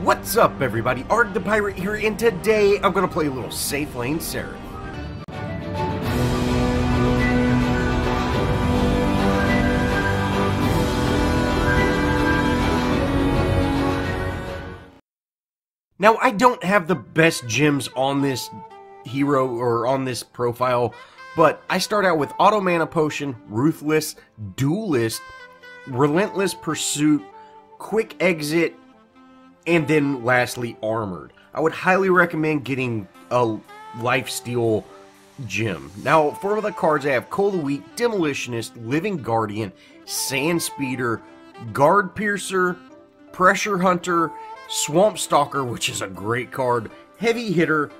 What's up, everybody? Arrg the Pirate here, and today I'm going to play a little Safe Lane Serath. Now, I don't have the best gems on this hero or on this profile, but I start out with Auto Mana Potion, Ruthless, Duelist, Relentless Pursuit, Quick Exit, and then lastly, Armored. I would highly recommend getting a Lifesteal gem. Now, for the cards, I have Cold Weak, Demolitionist, Living Guardian, Sand Speeder, Guard Piercer, Pressure Hunter, Swamp Stalker, which is a great card, Heavy Hitter,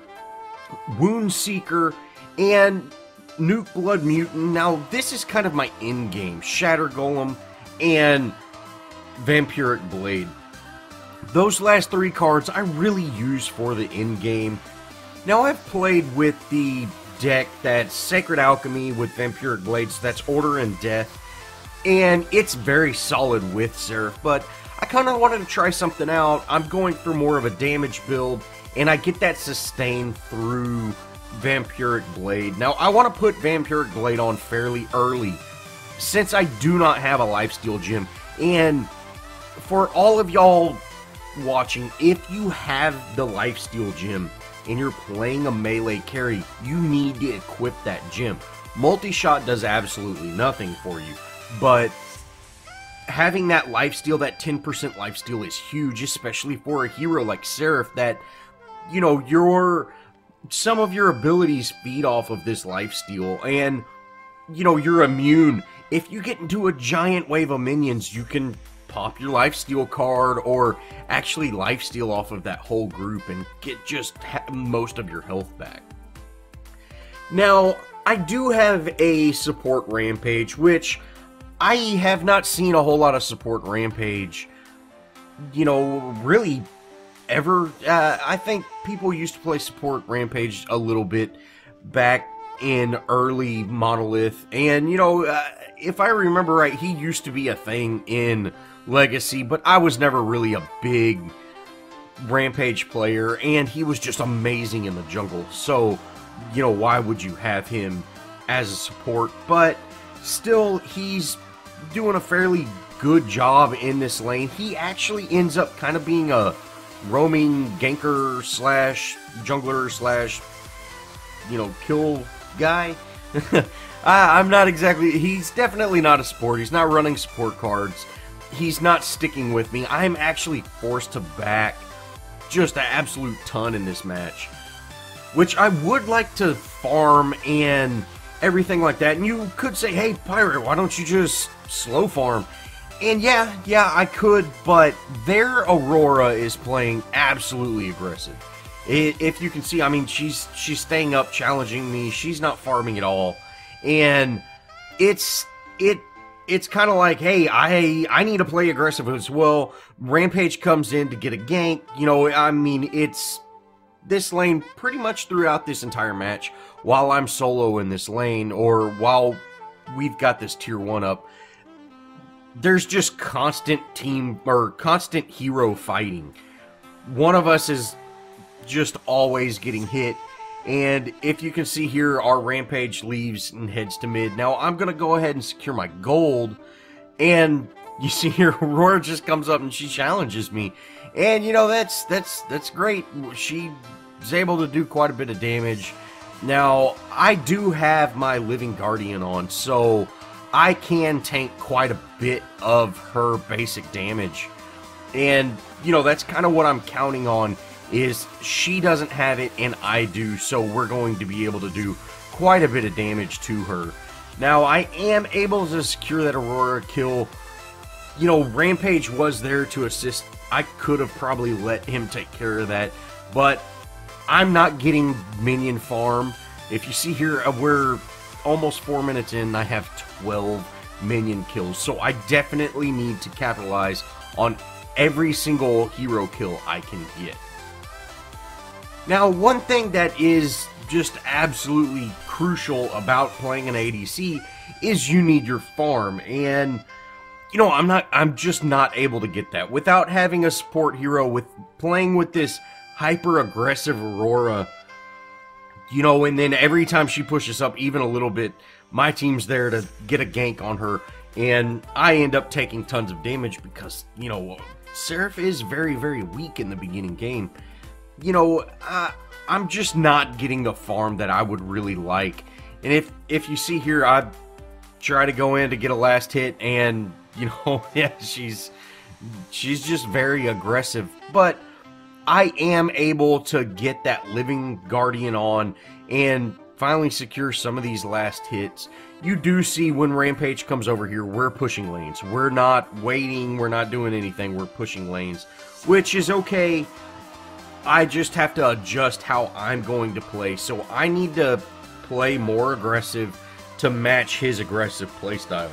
Wound Seeker, and Nuke Blood Mutant. Now, this is kind of my in-game. Shatter Golem and Vampiric Blade. Those last three cards I really use for the in-game. Now, I've played with the deck that's Sacred Alchemy with Vampiric Blades, that's Order and Death, and it's very solid with Searth, but I kind of wanted to try something out. I'm going for more of a damage build, and I get that sustain through Vampiric Blade. Now, I want to put Vampiric Blade on fairly early, since I do not have a Lifesteal gem, and for all of y'all watching, if you have the Lifesteal gem and you're playing a melee carry, you need to equip that gem. Multi-shot does absolutely nothing for you, but having that lifesteal, that 10% lifesteal, is huge, especially for a hero like Searth that, you know, some of your abilities feed off of this lifesteal, and, you know, you're immune. If you get into a giant wave of minions, you can pop your lifesteal card, or actually lifesteal off of that whole group and get just most of your health back. Now, I do have a support Rampage, which I have not seen a whole lot of support Rampage, you know, really ever. I think people used to play support Rampage a little bit back in early Monolith, and, you know, if I remember right, he used to be a thing in Legacy, but I was never really a big Rampage player, and he was just amazing in the jungle, so, you know, why would you have him as a support? But still, he's doing a fairly good job in this lane. He actually ends up kind of being a roaming ganker slash jungler slash, you know, kill guy. I'm not exactly, he's definitely not a support. He's not running support cards. He's not sticking with me. I'm actually forced to back just an absolute ton in this match, which I would like to farm and everything like that. And you could say, hey, Pirate, why don't you just slow farm? And yeah, I could, but their Aurora is playing absolutely aggressive. If you can see, I mean, she's staying up, challenging me. She's not farming at all, and it's kind of like, hey, I need to play aggressive as well. Rampage comes in to get a gank. You know, I mean, it's this lane pretty much throughout this entire match. While I'm solo in this lane, or while we've got this tier 1 up, there's just constant team or constant hero fighting. One of us is just always getting hit, and if you can see here, our Rampage leaves and heads to mid. Now I'm gonna go ahead and secure my gold, and you see here, Aurora just comes up and she challenges me, and you know, that's great. She's able to do quite a bit of damage. Now, I do have my Living Guardian on, so I can tank quite a bit of her basic damage. And, you know, that's kind of what I'm counting on, is she doesn't have it and I do, so we're going to be able to do quite a bit of damage to her. Now, I am able to secure that Aurora kill. You know, Rampage was there to assist. I could have probably let him take care of that, but I'm not getting minion farm. If you see here, we're almost 4 minutes in, I have 12 minion kills, so I definitely need to capitalize on every single hero kill I can get. Now, one thing that is just absolutely crucial about playing an ADC is you need your farm, and you know, I'm just not able to get that without having a support hero with playing with this hyper-aggressive Aurora, you know, and then every time she pushes up even a little bit, my team's there to get a gank on her, and I end up taking tons of damage because, you know, Serath is very, very weak in the beginning game. You know, I'm just not getting the farm that I would really like. And if you see here, I try to go in to get a last hit, and, you know, yeah, she's just very aggressive. But I am able to get that Living Guardian on and finally secure some of these last hits. You do see when Rampage comes over here, we're pushing lanes. We're not waiting, we're not doing anything, we're pushing lanes, which is okay. I just have to adjust how I'm going to play. So I need to play more aggressive to match his aggressive playstyle.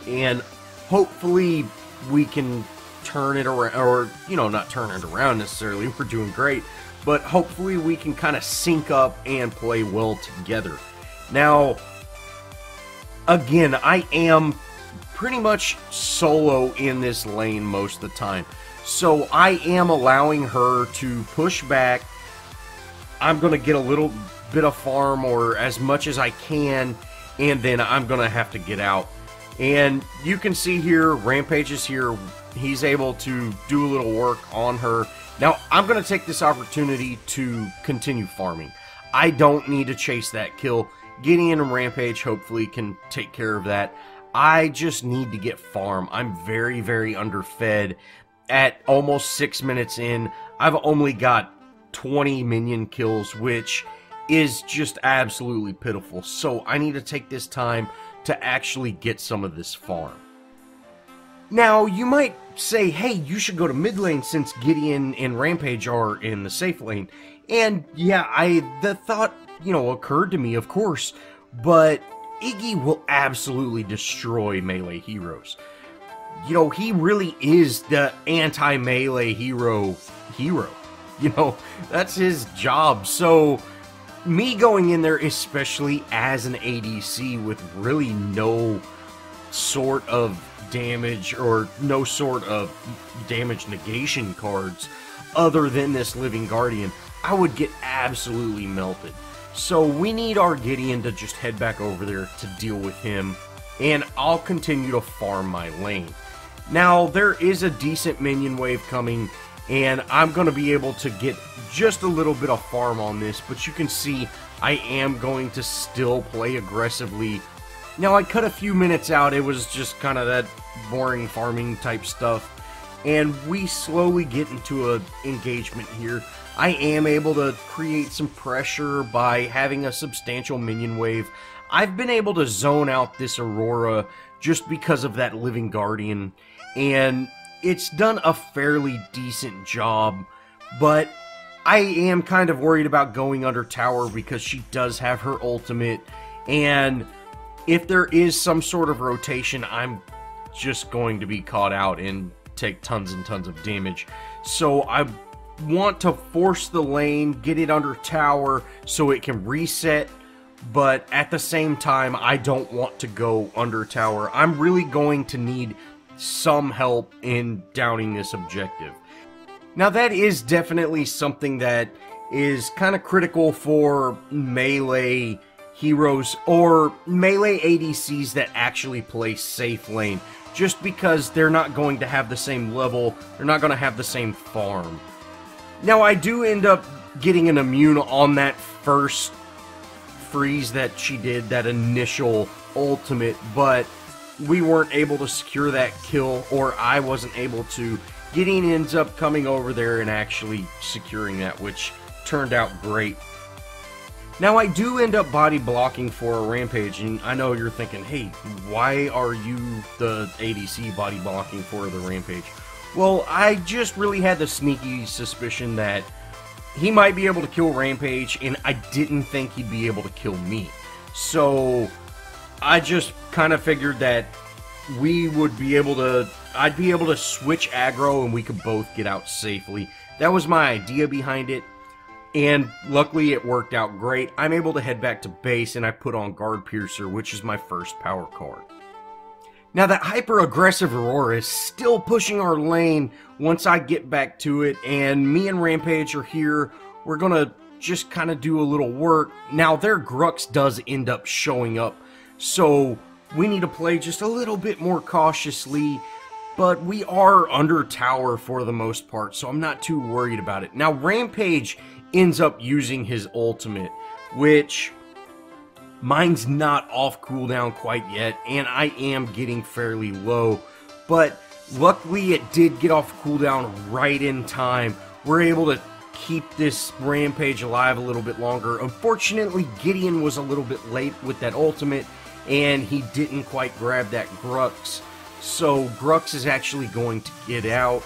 And hopefully we can turn it around, or, you know, not turn it around necessarily, we're doing great, but hopefully we can kind of sync up and play well together. Now, again, I am pretty much solo in this lane most of the time, so I am allowing her to push back. I'm going to get a little bit of farm, or as much as I can, and then I'm going to have to get out. And you can see here, Rampage is here. He's able to do a little work on her. Now, I'm going to take this opportunity to continue farming. I don't need to chase that kill. Gideon and Rampage hopefully can take care of that. I just need to get farm. I'm very, very underfed. At almost 6 minutes in, I've only got 20 minion kills, which is just absolutely pitiful. So I need to take this time to actually get some of this farm. Now, you might say, hey, you should go to mid lane since Gideon and Rampage are in the safe lane. And yeah, the thought, you know, occurred to me, of course, but Iggy will absolutely destroy melee heroes. You know, he really is the anti-melee hero. You know, that's his job. So me going in there, especially as an ADC with really no sort of damage or no sort of damage negation cards other than this Living Guardian, I would get absolutely melted. So we need our Gideon to just head back over there to deal with him, and I'll continue to farm my lane. Now, there is a decent minion wave coming, and I'm going to be able to get just a little bit of farm on this, but you can see I am going to still play aggressively. Now, I cut a few minutes out. It was just kind of that boring farming type stuff, and we slowly get into an engagement here. I am able to create some pressure by having a substantial minion wave. I've been able to zone out this Aurora just because of that Living Guardian, and it's done a fairly decent job, but I am kind of worried about going under tower because she does have her ultimate, and if there is some sort of rotation, I'm just going to be caught out and take tons and tons of damage. So I want to force the lane, get it under tower so it can reset, but at the same time, I don't want to go under tower. I'm really going to need some help in downing this objective. Now, that is definitely something that is kind of critical for melee heroes or melee ADCs that actually play safe lane, just because they're not going to have the same level, they're not going to have the same farm. Now, I do end up getting an immune on that first freeze that she did, that initial ultimate, but we weren't able to secure that kill, or I wasn't able to. Gideon ends up coming over there and actually securing that, which turned out great. Now, I do end up body blocking for a Rampage, and I know you're thinking, hey, why are you the ADC body blocking for the Rampage? Well, I just really had the sneaky suspicion that he might be able to kill Rampage, and I didn't think he'd be able to kill me. So I just kind of figured that we would be able to, I'd be able to switch aggro and we could both get out safely. That was my idea behind it, and luckily it worked out great. I'm able to head back to base, and I put on Guard Piercer, which is my first power card. Now that hyper-aggressive Aurora is still pushing our lane once I get back to it, and me and Rampage are here. We're gonna just kind of do a little work. Now their Grux does end up showing up, so we need to play just a little bit more cautiously, but we are under tower for the most part, so I'm not too worried about it. Now Rampage ends up using his ultimate, which mine's not off cooldown quite yet, and I am getting fairly low, but luckily it did get off cooldown right in time. We're able to keep this Rampage alive a little bit longer. Unfortunately, Gideon was a little bit late with that ultimate, and he didn't quite grab that Grux, so Grux is actually going to get out,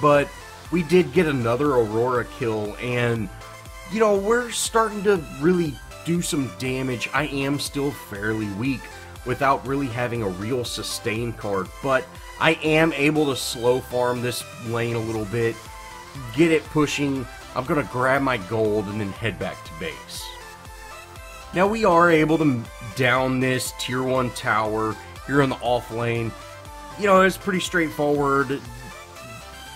but we did get another Aurora kill, and, you know, we're starting to really do some damage. I am still fairly weak without really having a real sustain card, but I am able to slow farm this lane a little bit, get it pushing. I'm going to grab my gold and then head back to base. Now we are able to down this tier 1 tower here in the off lane. You know, it's pretty straightforward.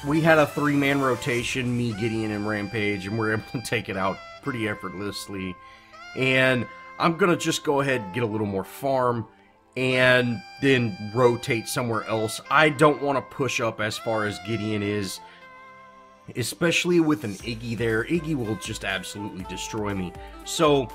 We had a 3-man rotation, me, Gideon, and Rampage, and we're able to take it out pretty effortlessly. And I'm going to just go ahead and get a little more farm and then rotate somewhere else. I don't want to push up as far as Gideon is, especially with an Iggy there. Iggy will just absolutely destroy me. So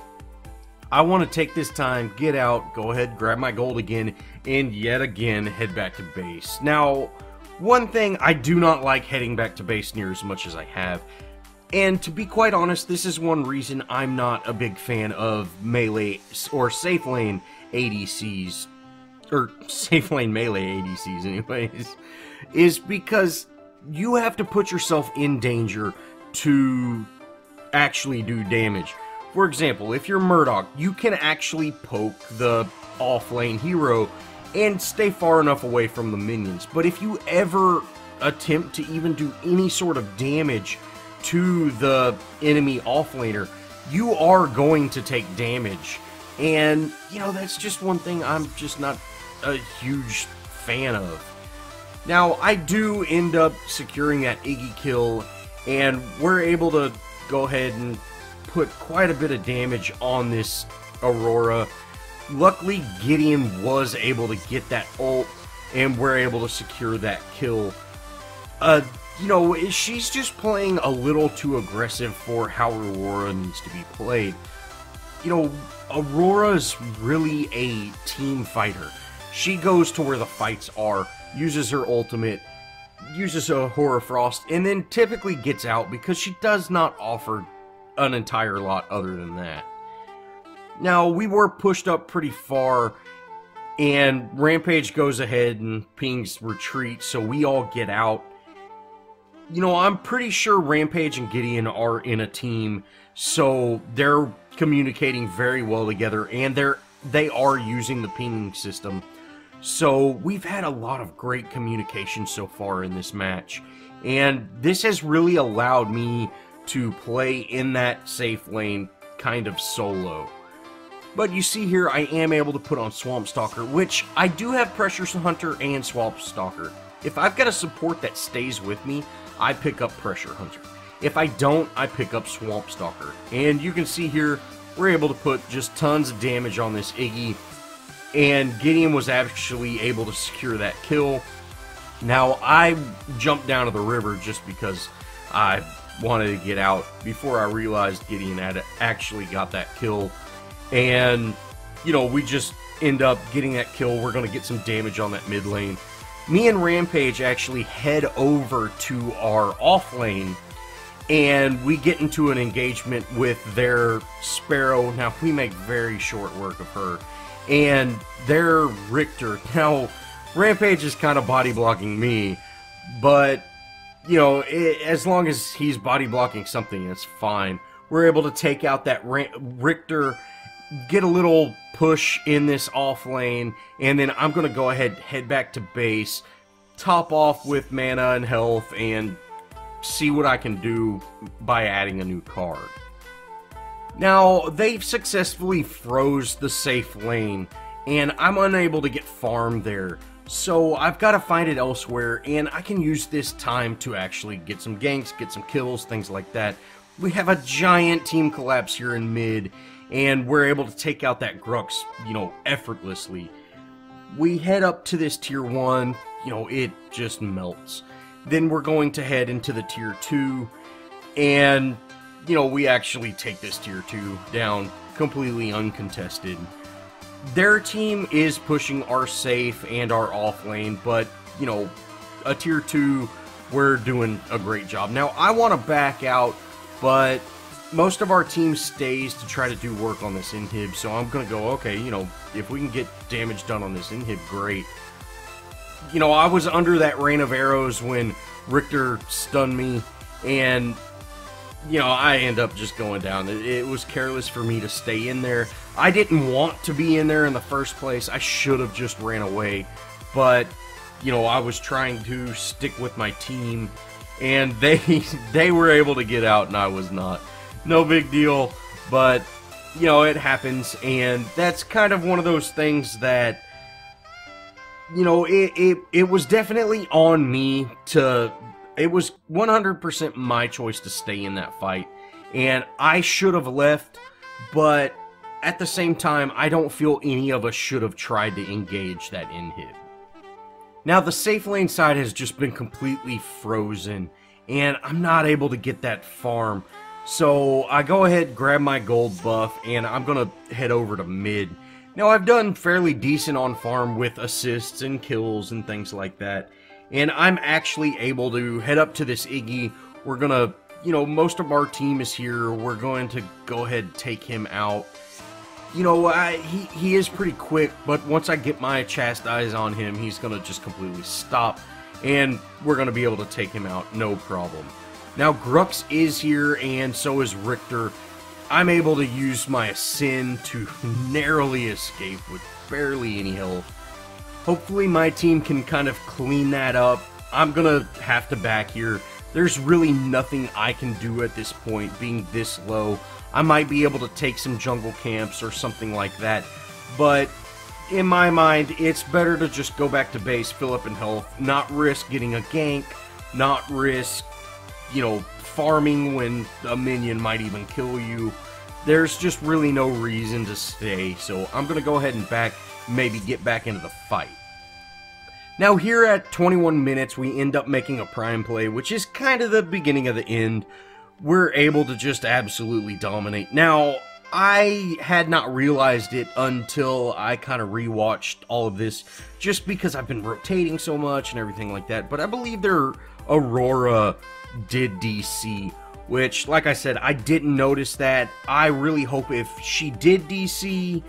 I want to take this time, get out, go ahead, grab my gold again, and yet again head back to base. Now, one thing, I do not like heading back to base near as much as I have. And to be quite honest, this is one reason I'm not a big fan of melee or safe lane ADCs, or safe lane melee ADCs anyways, is because you have to put yourself in danger to actually do damage. For example, if you're Murdoch, you can actually poke the off-lane hero and stay far enough away from the minions. But if you ever attempt to even do any sort of damage to the enemy offlaner, you are going to take damage. And, you know, that's just one thing I'm just not a huge fan of. Now, I do end up securing that Iggy kill, and we're able to go ahead and put quite a bit of damage on this Aurora. Luckily, Gideon was able to get that ult, and we're able to secure that kill. You know, she's just playing a little too aggressive for how Aurora needs to be played. You know, Aurora's really a team fighter. She goes to where the fights are, uses her ultimate, uses a Horror Frost, and then typically gets out because she does not offer an entire lot other than that. Now, we were pushed up pretty far, and Rampage goes ahead and pings retreat, so we all get out. You know, I'm pretty sure Rampage and Gideon are in a team, so they're communicating very well together, and they are using the pinging system. So we've had a lot of great communication so far in this match, and this has really allowed me to play in that safe lane kind of solo. But you see here, I am able to put on Swamp Stalker, which I do have Pressure Hunter and Swamp Stalker. If I've got a support that stays with me, I pick up Pressure Hunter. If I don't, I pick up Swamp Stalker. And you can see here, we're able to put just tons of damage on this Iggy, and Gideon was actually able to secure that kill. Now, I jumped down to the river just because I wanted to get out before I realized Gideon had actually got that kill. And, you know, we just end up getting that kill. We're going to get some damage on that mid lane. Me and Rampage actually head over to our off lane, and we get into an engagement with their Sparrow. Now, we make very short work of her. And their Richter. Now, Rampage is kind of body blocking me, but, you know, as long as he's body blocking something, it's fine. We're able to take out that Richter, get a little push in this off lane, and then I'm going to go ahead, head back to base, top off with mana and health, and see what I can do by adding a new card. Now, they've successfully froze the safe lane, and I'm unable to get farm there. So I've got to find it elsewhere, and I can use this time to actually get some ganks, get some kills, things like that. We have a giant team collapse here in mid, and we're able to take out that Grux, you know, effortlessly. We head up to this tier 1, you know, it just melts. Then we're going to head into the tier 2, and, you know, we actually take this tier 2 down completely uncontested. Their team is pushing our safe and our off lane, but, you know, a tier 2, we're doing a great job. Now, I want to back out, but most of our team stays to try to do work on this inhib, so I'm going to go, okay, you know, if we can get damage done on this inhib, great. You know, I was under that rain of arrows when Richter stunned me, and, you know, I end up just going down. It was careless for me to stay in there. I didn't want to be in there in the first place. I should have just ran away, but, you know, I was trying to stick with my team, and they were able to get out, and I was not. No big deal, but, you know, it happens, and that's kind of one of those things that, you know, it was definitely on me to... It was 100% my choice to stay in that fight, and I should have left, but at the same time, I don't feel any of us should have tried to engage that inhib. Now, the safe lane side has just been completely frozen, and I'm not able to get that farm, so I go ahead, grab my gold buff, and I'm going to head over to mid. Now, I've done fairly decent on farm with assists and kills and things like that, and I'm actually able to head up to this Iggy. We're gonna, you know, most of our team is here. We're going to go ahead and take him out. You know, he is pretty quick, but once I get my chastise on him, he's gonna just completely stop, and we're gonna be able to take him out, no problem. Now, Grux is here, and so is Richter. I'm able to use my Ascend to narrowly escape with barely any health. Hopefully my team can kind of clean that up. I'm gonna have to back here. There's really nothing I can do at this point, being this low. I might be able to take some jungle camps or something like that, but in my mind, it's better to just go back to base, fill up in health, not risk getting a gank, not risk, you know, farming when a minion might even kill you. There's just really no reason to stay, so I'm gonna go ahead and back, maybe get back into the fight. Now here at 21 minutes, we end up making a prime play, which is kind of the beginning of the end. We're able to just absolutely dominate. Now, I had not realized it until I kind of rewatched all of this, just because I've been rotating so much and everything like that, but I believe their Aurora did DC, which, like I said, I didn't notice that. I really hope if she did DC,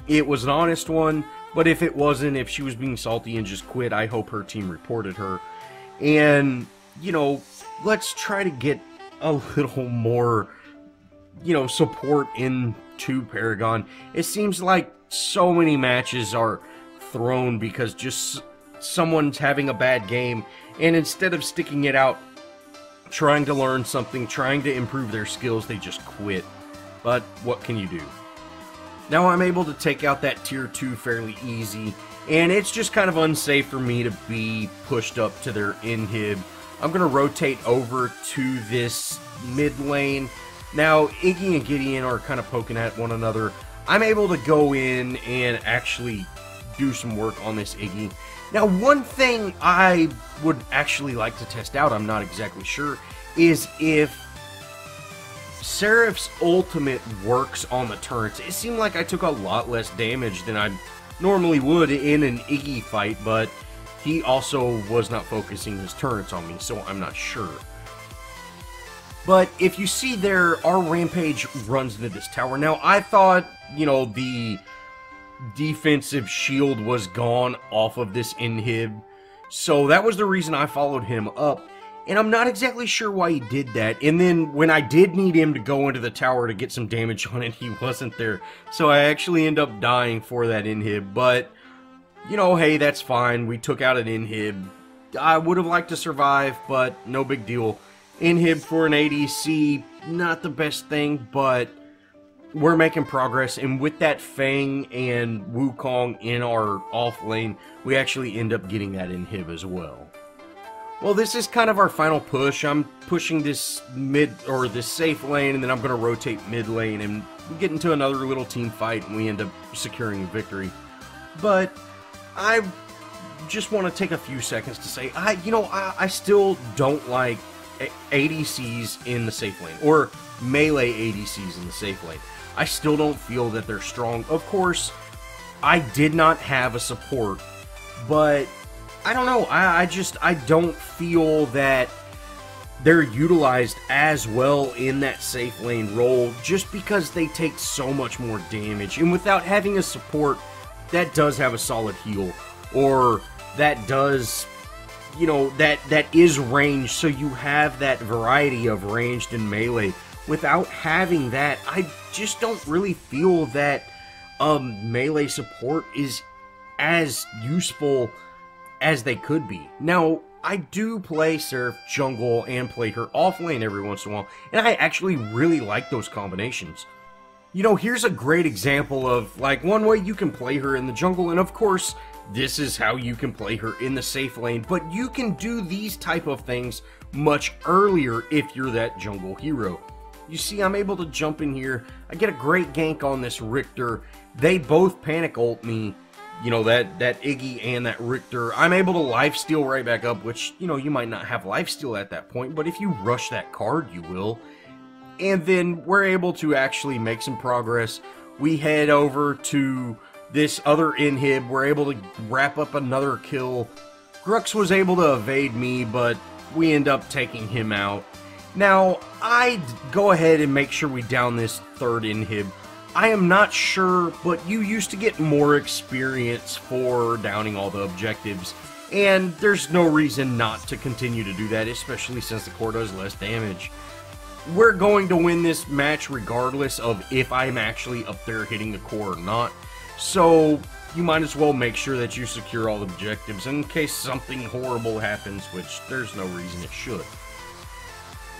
it was an honest one, but if it wasn't, if she was being salty and just quit, I hope her team reported her. And, you know, let's try to get a little more, you know, support into Paragon. It seems like so many matches are thrown because just someone's having a bad game, and instead of sticking it out, trying to learn something, trying to improve their skills, they just quit. But what can you do? Now I'm able to take out that tier 2 fairly easy, and it's just kind of unsafe for me to be pushed up to their inhib. I'm going to rotate over to this mid lane. Now, Iggy and Gideon are kind of poking at one another. I'm able to go in and actually do some work on this Iggy. Now, one thing I would actually like to test out, I'm not exactly sure, is if Seraph's ultimate works on the turrets. It seemed like I took a lot less damage than I normally would in an Iggy fight, but he also was not focusing his turrets on me, so I'm not sure. But if you see there, our Rampage runs into this tower. Now, I thought, you know, the defensive shield was gone off of this inhib, so that was the reason I followed him up. And I'm not exactly sure why he did that. And then when I did need him to go into the tower to get some damage on it, he wasn't there. So I actually end up dying for that inhib. But, you know, hey, that's fine. We took out an inhib. I would have liked to survive, but no big deal. Inhib for an ADC, not the best thing, but we're making progress, and with that Fang and Wukong in our off lane, we actually end up getting that inhib as well. Well, this is kind of our final push. I'm pushing this mid, or this safe lane, and then I'm going to rotate mid lane, and we get into another little team fight, and we end up securing a victory. But I just want to take a few seconds to say, I still don't like ADCs in the safe lane, or melee ADCs in the safe lane. I still don't feel that they're strong. Of course, I did not have a support, but I don't know, I don't feel that they're utilized as well in that safe lane role, just because they take so much more damage. And without having a support that does have a solid heal, or that does, that is ranged, so you have that variety of ranged and melee. Without having that, I just don't really feel that melee support is as useful as they could be. Now, I do play Searth jungle and play her off lane every once in a while, and I actually really like those combinations. Here's a great example of, like, one way you can play her in the jungle, and of course, this is how you can play her in the safe lane, but you can do these type of things much earlier if you're that jungle hero. You see, I'm able to jump in here, I get a great gank on this Richter, they both panic ult me, that Iggy and that Richter. I'm able to lifesteal right back up, which, you might not have lifesteal at that point, but if you rush that card, you will. And then we're able to actually make some progress. We head over to this other inhib, we're able to wrap up another kill. Grux was able to evade me, but we end up taking him out. Now, I'd go ahead and make sure we down this third inhib. I am not sure, but you used to get more experience for downing all the objectives, and there's no reason not to continue to do that, especially since the core does less damage. We're going to win this match regardless of if I'm actually up there hitting the core or not, so you might as well make sure that you secure all the objectives in case something horrible happens, which there's no reason it should.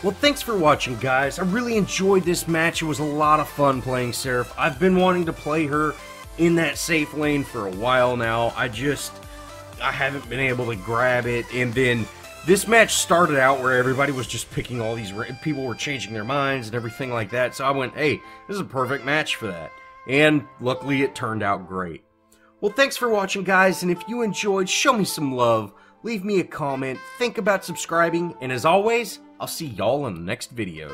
Well, thanks for watching, guys. I really enjoyed this match. It was a lot of fun playing Seraph. I've been wanting to play her in that safe lane for a while now. I haven't been able to grab it. And then this match started out where everybody was just picking all these... People were changing their minds and everything like that. So I went, hey, this is a perfect match for that. And luckily, it turned out great. Well, thanks for watching, guys. And if you enjoyed, show me some love. Leave me a comment. Think about subscribing. And as always, I'll see y'all in the next video.